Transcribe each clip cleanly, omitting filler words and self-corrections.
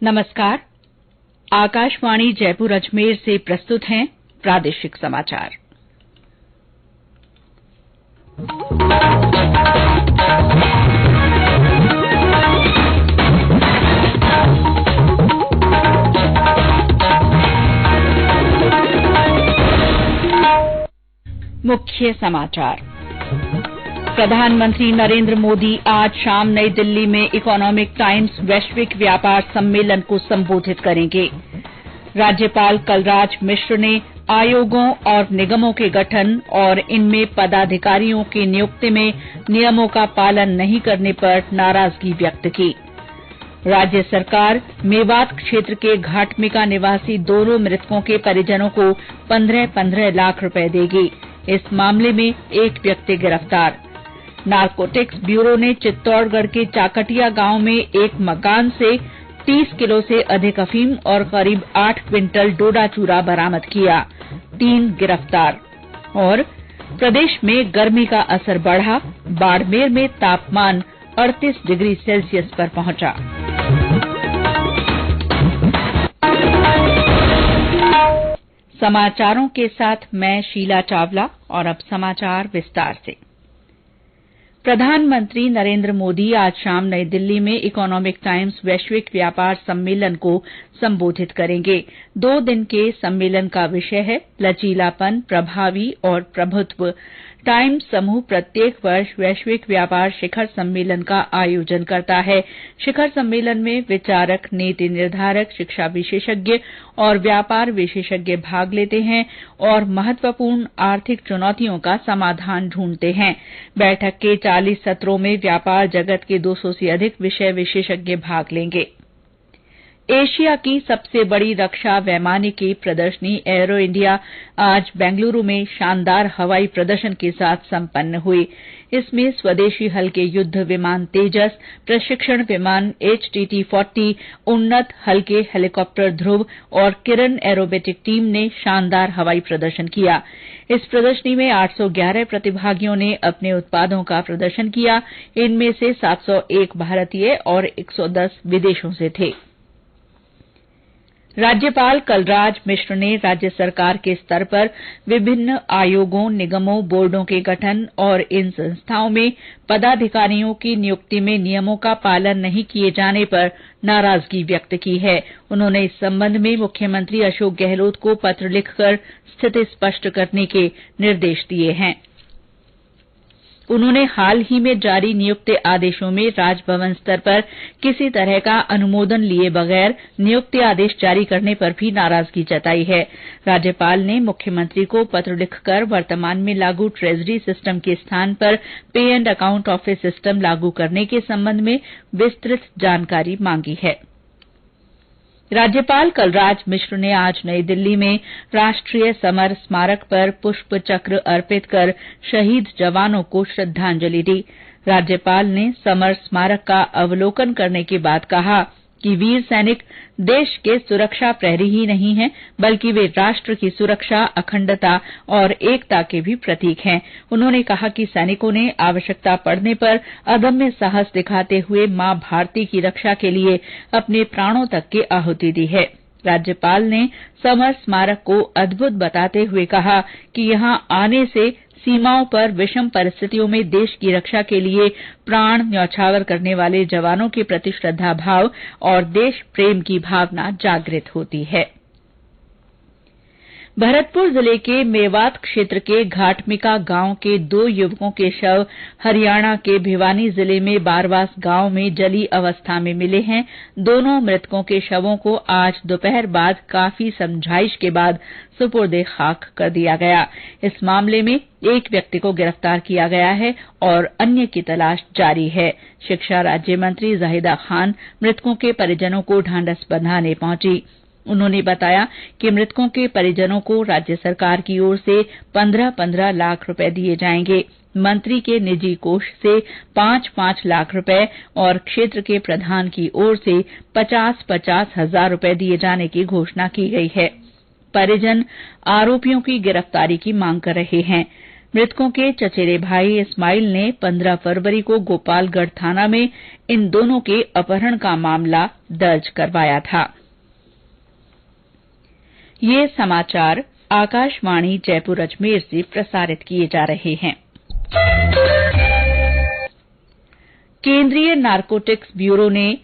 नमस्कार। आकाशवाणी जयपुर अजमेर से प्रस्तुत हैं प्रादेशिक समाचार। मुख्य समाचार। प्रधानमंत्री नरेंद्र मोदी आज शाम नई दिल्ली में इकोनॉमिक टाइम्स वैश्विक व्यापार सम्मेलन को संबोधित करेंगे। राज्यपाल कलराज मिश्र ने आयोगों और निगमों के गठन और इनमें पदाधिकारियों की नियुक्ति में नियमों का पालन नहीं करने पर नाराजगी व्यक्त की। राज्य सरकार मेवात क्षेत्र के घाटमिका निवासी दोनों मृतकों के परिजनों को 15-15 लाख रुपए देगी। इस मामले में एक व्यक्ति गिरफ्तार। नारकोटिक्स ब्यूरो ने चित्तौड़गढ़ के चाकटिया गांव में एक मकान से 30 किलो से अधिक अफीम और करीब 8 क्विंटल डोडा चूरा बरामद किया। 3 गिरफ्तार। और प्रदेश में गर्मी का असर बढ़ा। बाड़मेर में तापमान 38 डिग्री सेल्सियस पर पहुंचा। समाचारों के साथ मैं शीला चावला और अब समाचार विस्तार से। प्रधानमंत्री नरेंद्र मोदी आज शाम नई दिल्ली में इकोनॉमिक टाइम्स वैश्विक व्यापार सम्मेलन को संबोधित करेंगे। 2 दिन के सम्मेलन का विषय है लचीलापन, प्रभावी और प्रभुत्व। टाइम्स समूह प्रत्येक वर्ष वैश्विक व्यापार शिखर सम्मेलन का आयोजन करता है। शिखर सम्मेलन में विचारक, नीति निर्धारक, शिक्षा विशेषज्ञ और व्यापार विशेषज्ञ भाग लेते हैं और महत्वपूर्ण आर्थिक चुनौतियों का समाधान ढूंढते हैं। बैठक के 40 सत्रों में व्यापार जगत के 200 से अधिक विषय विशेषज्ञ भाग लेंगे। एशिया की सबसे बड़ी रक्षा वैमानिकी प्रदर्शनी एरो इंडिया आज बेंगलुरु में शानदार हवाई प्रदर्शन के साथ संपन्न हुई। इसमें स्वदेशी हल्के युद्ध विमान तेजस, प्रशिक्षण विमान HTT-40, उन्नत हल्के हेलीकॉप्टर ध्रुव और किरण एरोबेटिक टीम ने शानदार हवाई प्रदर्शन किया। इस प्रदर्शनी में 811 प्रतिभागियों ने अपने उत्पादों का प्रदर्शन किया। इनमें से 701 भारतीय और 110 विदेशों से थे। राज्यपाल कलराज मिश्र ने राज्य सरकार के स्तर पर विभिन्न आयोगों, निगमों, बोर्डों के गठन और इन संस्थाओं में पदाधिकारियों की नियुक्ति में नियमों का पालन नहीं किए जाने पर नाराजगी व्यक्त की है। उन्होंने इस संबंध में मुख्यमंत्री अशोक गहलोत को पत्र लिखकर स्थिति स्पष्ट करने के निर्देश दिए हैं। उन्होंने हाल ही में जारी नियुक्ति आदेशों में राजभवन स्तर पर किसी तरह का अनुमोदन लिए बगैर नियुक्ति आदेश जारी करने पर भी नाराजगी जताई है। राज्यपाल ने मुख्यमंत्री को पत्र लिखकर वर्तमान में लागू ट्रेजरी सिस्टम के स्थान पर पे एंड अकाउंट ऑफिस सिस्टम लागू करने के संबंध में विस्तृत जानकारी मांगी है। राज्यपाल कलराज मिश्र ने आज नई दिल्ली में राष्ट्रीय समर स्मारक पर पुष्प चक्र अर्पित कर शहीद जवानों को श्रद्धांजलि दी। राज्यपाल ने समर स्मारक का अवलोकन करने के बाद कहा कि वीर सैनिक देश के सुरक्षा प्रहरी ही नहीं हैं, बल्कि वे राष्ट्र की सुरक्षा, अखंडता और एकता के भी प्रतीक हैं। उन्होंने कहा कि सैनिकों ने आवश्यकता पड़ने पर अदम्य साहस दिखाते हुए मां भारती की रक्षा के लिए अपने प्राणों तक की आहुति दी है। राज्यपाल ने समर स्मारक को अद्भुत बताते हुए कहा कि यहां आने से सीमाओं पर विषम परिस्थितियों में देश की रक्षा के लिए प्राण न्यौछावर करने वाले जवानों के प्रति श्रद्धा भाव और देश प्रेम की भावना जागृत होती है। भरतपुर जिले के मेवात क्षेत्र के घाटमिका गांव के 2 युवकों के शव हरियाणा के भिवानी जिले में बारवास गांव में जली अवस्था में मिले हैं। दोनों मृतकों के शवों को आज दोपहर बाद काफी समझाइश के बाद सुपुर्दे खाक कर दिया गया। इस मामले में एक व्यक्ति को गिरफ्तार किया गया है और अन्य की तलाश जारी है। शिक्षा राज्य मंत्री जाहिदा खान मृतकों के परिजनों को ढांढस बंधाने पहुंची। उन्होंने बताया कि मृतकों के परिजनों को राज्य सरकार की ओर से 15-15 लाख रुपए दिए जाएंगे। मंत्री के निजी कोष से 5-5 लाख रुपए और क्षेत्र के प्रधान की ओर से 50-50 हजार रुपए दिए जाने की घोषणा की गई है। परिजन आरोपियों की गिरफ्तारी की मांग कर रहे हैं। मृतकों के चचेरे भाई इस्माइल ने 15 फरवरी को गोपालगढ़ थाना में इन दोनों के अपहरण का मामला दर्ज करवाया था। ये समाचार आकाशवाणी जयपुर अजमेर से प्रसारित किए जा रहे हैं। केंद्रीय नारकोटिक्स ब्यूरो ने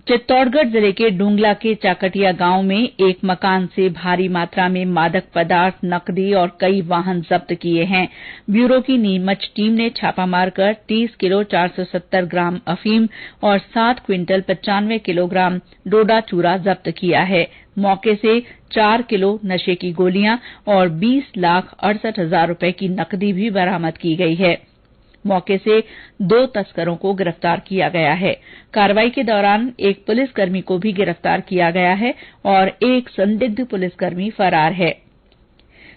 चित्तौड़गढ़ जिले के डूंगला के चाकटिया गांव में एक मकान से भारी मात्रा में मादक पदार्थ, नकदी और कई वाहन जब्त किए हैं। ब्यूरो की नीमच टीम ने छापा मारकर 30 किलो 470 ग्राम अफीम और 7 क्विंटल 95 किलोग्राम डोडा चूरा जब्त किया है। मौके से 4 किलो नशे की गोलियां और 20,68,000 रूपये की नकदी भी बरामद की गई है। मौके से 2 तस्करों को गिरफ्तार किया गया है। कार्रवाई के दौरान एक पुलिसकर्मी को भी गिरफ्तार किया गया है और एक संदिग्ध पुलिसकर्मी फरार है।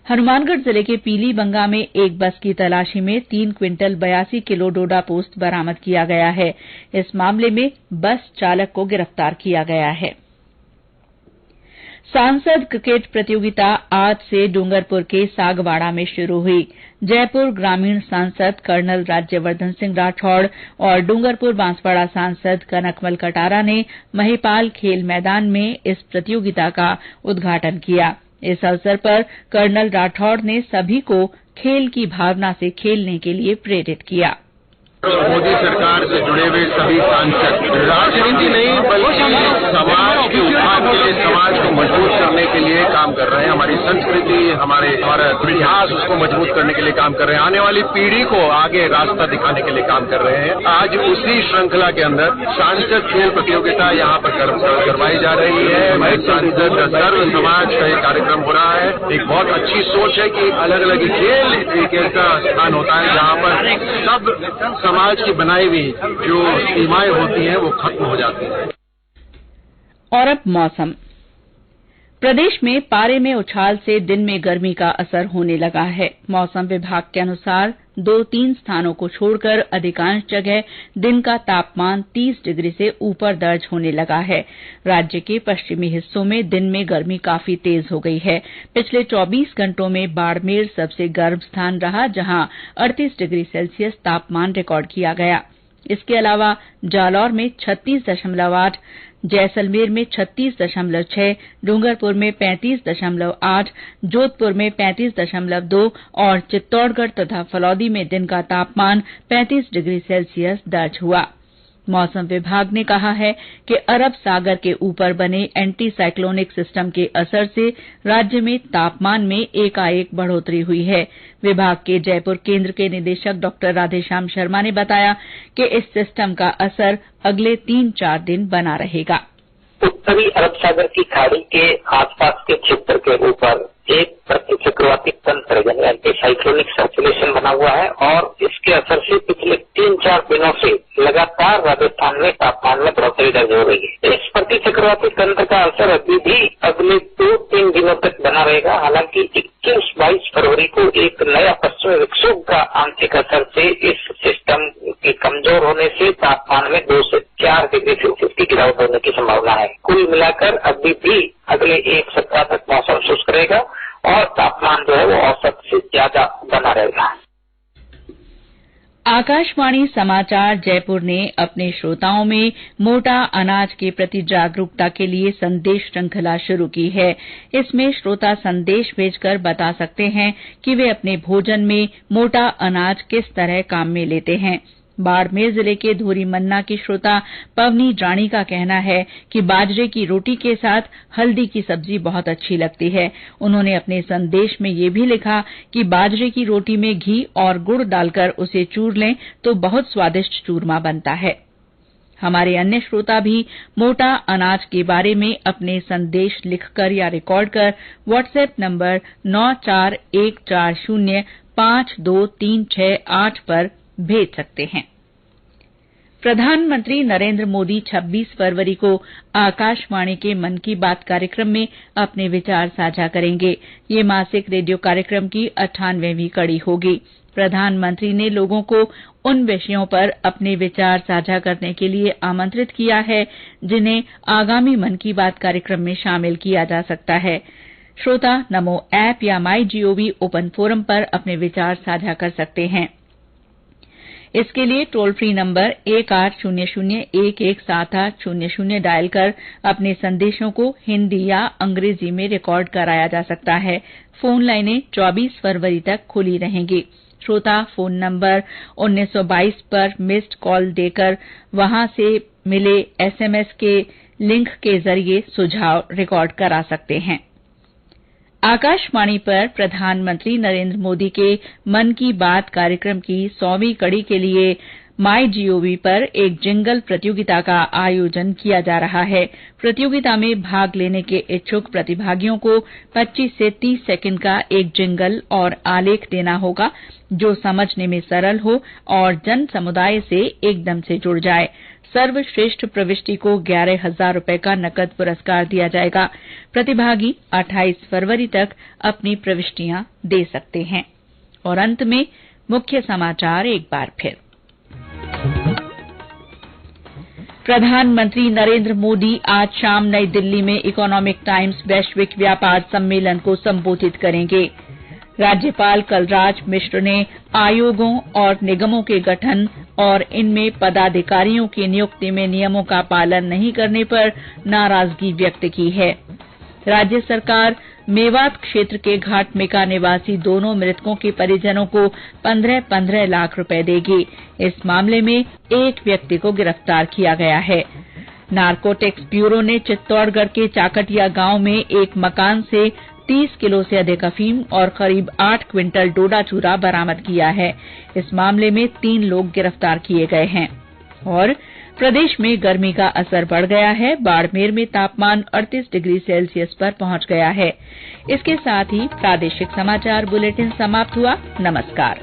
हनुमानगढ़ जिले के पीलीबंगा में एक बस की तलाशी में 3 क्विंटल 82 किलो डोडा पोस्त बरामद किया गया है। इस मामले में बस चालक को गिरफ्तार किया गया है। सांसद क्रिकेट प्रतियोगिता आज से डूंगरपुर के सागवाड़ा में शुरू हुई। जयपुर ग्रामीण सांसद कर्नल राज्यवर्धन सिंह राठौड़ और डूंगरपुर बांसवाड़ा सांसद कनकमल कटारा ने महिपाल खेल मैदान में इस प्रतियोगिता का उद्घाटन किया। इस अवसर पर कर्नल राठौड़ ने सभी को खेल की भावना से खेलने के लिए प्रेरित किया। मोदी सरकार से जुड़े हुए सभी सांसद राजनीति नहीं बल्कि समाज के उत्थान के लिए, समाज को मजबूत करने के लिए काम कर रहे हैं। हमारी संस्कृति, हमारा इतिहास, उसको मजबूत करने के लिए काम कर रहे हैं। आने वाली पीढ़ी को आगे रास्ता दिखाने के लिए काम कर रहे हैं। आज उसी श्रृंखला के अंदर सांसद खेल प्रतियोगिता यहाँ पर करवाई जा रही है। सांसद सर्व समाज का एक कार्यक्रम हो रहा है। एक बहुत अच्छी सोच है कि अलग अलग खेल एक ऐसा स्थान होता है जहाँ पर सब समाज की बनाई हुई जो सीमाएं होती हैं वो खत्म हो जाती हैं। और अब मौसम। प्रदेश में पारे में उछाल से दिन में गर्मी का असर होने लगा है। मौसम विभाग के अनुसार 2-3 स्थानों को छोड़कर अधिकांश जगह दिन का तापमान 30 डिग्री से ऊपर दर्ज होने लगा है। राज्य के पश्चिमी हिस्सों में दिन में गर्मी काफी तेज हो गई है। पिछले 24 घंटों में बाड़मेर सबसे गर्म स्थान रहा, जहां 38 डिग्री सेल्सियस तापमान रिकॉर्ड किया गया। इसके अलावा जालौर में 36.8, जैसलमेर में 36.6, डूंगरपुर में 35.8, जोधपुर में 35.2 और चित्तौड़गढ़ तथा फलौदी में दिन का तापमान 35 डिग्री सेल्सियस दर्ज हुआ। मौसम विभाग ने कहा है कि अरब सागर के ऊपर बने एंटी साइक्लोनिक सिस्टम के असर से राज्य में तापमान में एकाएक बढ़ोतरी हुई है। विभाग के जयपुर केंद्र के निदेशक डॉ राधेश्याम शर्मा ने बताया कि इस सिस्टम का असर अगले 3-4 दिन बना रहेगा। उत्तरी अरब सागर की खाड़ी के आसपास के क्षेत्र के ऊपर एक प्रतिचक्रवाती तंत्र यानी एंटी साइक्लोनिक सर्कुलेशन बना हुआ है और इसके असर से पिछले 3-4 दिनों से लगातार राजस्थान में तापमान में बढ़ोतरी दर्ज हो रही है। इस प्रतिचक्रवाती तंत्र का असर अभी भी अगले 2-3 दिनों तक बना रहेगा। हालांकि 21-22 फरवरी को एक नया पश्चिमी विक्षोभ का आंशिक असर से इस सिस्टम के कमजोर होने से तापमान में 2 से 4 डिग्री सेल्सियस की गिरावट होने की संभावना है। कुल मिलाकर अभी भी अगले एक सप्ताह तक मौसम शुष्क रहेगा और तापमान जो है वो औसत से ज्यादा बना रहेगा। आकाशवाणी समाचार जयपुर ने अपने श्रोताओं में मोटा अनाज के प्रति जागरूकता के लिए संदेश श्रृंखला शुरू की है। इसमें श्रोता संदेश भेजकर बता सकते हैं कि वे अपने भोजन में मोटा अनाज किस तरह काम में लेते हैं। बाड़मेर जिले के धोरी मन्ना की श्रोता पवनी रानी का कहना है कि बाजरे की रोटी के साथ हल्दी की सब्जी बहुत अच्छी लगती है। उन्होंने अपने संदेश में ये भी लिखा कि बाजरे की रोटी में घी और गुड़ डालकर उसे चूर लें तो बहुत स्वादिष्ट चूरमा बनता है। हमारे अन्य श्रोता भी मोटा अनाज के बारे में अपने संदेश लिखकर या रिकॉर्ड कर व्हाट्सएप नंबर 9414052368 पर भेज सकते हैं। प्रधानमंत्री नरेंद्र मोदी 26 फरवरी को आकाशवाणी के मन की बात कार्यक्रम में अपने विचार साझा करेंगे। ये मासिक रेडियो कार्यक्रम की 98वीं कड़ी होगी। प्रधानमंत्री ने लोगों को उन विषयों पर अपने विचार साझा करने के लिए आमंत्रित किया है जिन्हें आगामी मन की बात कार्यक्रम में शामिल किया जा सकता है। श्रोता नमो ऐप या MyGov ओपन फोरम पर अपने विचार साझा कर सकते हैं। इसके लिए टोल फ्री नंबर 1800-117800 डायल कर अपने संदेशों को हिंदी या अंग्रेजी में रिकॉर्ड कराया जा सकता है। फोन लाइनें 24 फरवरी तक खुली रहेंगी। श्रोता फोन नंबर 1922 पर मिस्ड कॉल देकर वहां से मिले SMS के लिंक के जरिए सुझाव रिकॉर्ड करा सकते हैं। आकाशवाणी पर प्रधानमंत्री नरेंद्र मोदी के मन की बात कार्यक्रम की 100वीं कड़ी के लिए MyGov पर एक जिंगल प्रतियोगिता का आयोजन किया जा रहा है। प्रतियोगिता में भाग लेने के इच्छुक प्रतिभागियों को 25 से 30 सेकंड का एक जिंगल और आलेख देना होगा जो समझने में सरल हो और जन समुदाय से एकदम से जुड़ जाए। सर्वश्रेष्ठ प्रविष्टि को 11,000 रुपए का नकद पुरस्कार दिया जाएगा। प्रतिभागी 28 फरवरी तक अपनी प्रविष्टियां दे सकते हैं। और अंत में मुख्य समाचार एक बार फिर। प्रधानमंत्री नरेंद्र मोदी आज शाम नई दिल्ली में इकोनॉमिक टाइम्स वैश्विक व्यापार सम्मेलन को संबोधित करेंगे। राज्यपाल कलराज मिश्र ने आयोगों और निगमों के गठन और इनमें पदाधिकारियों की नियुक्ति में नियमों का पालन नहीं करने पर नाराजगी व्यक्त की है। राज्य सरकार मेवात क्षेत्र के घाटमेका निवासी दोनों मृतकों के परिजनों को 15-15 लाख रुपए देगी। इस मामले में एक व्यक्ति को गिरफ्तार किया गया है। नारकोटिक्स ब्यूरो ने चित्तौड़गढ़ के चाकटिया गांव में एक मकान से 30 किलो से अधिक अफीम और करीब 8 क्विंटल डोडा चूरा बरामद किया है। इस मामले में 3 लोग गिरफ्तार किए गए हैं। और प्रदेश में गर्मी का असर बढ़ गया है। बाड़मेर में तापमान 38 डिग्री सेल्सियस पर पहुंच गया है। इसके साथ ही प्रादेशिक समाचार बुलेटिन समाप्त हुआ। नमस्कार।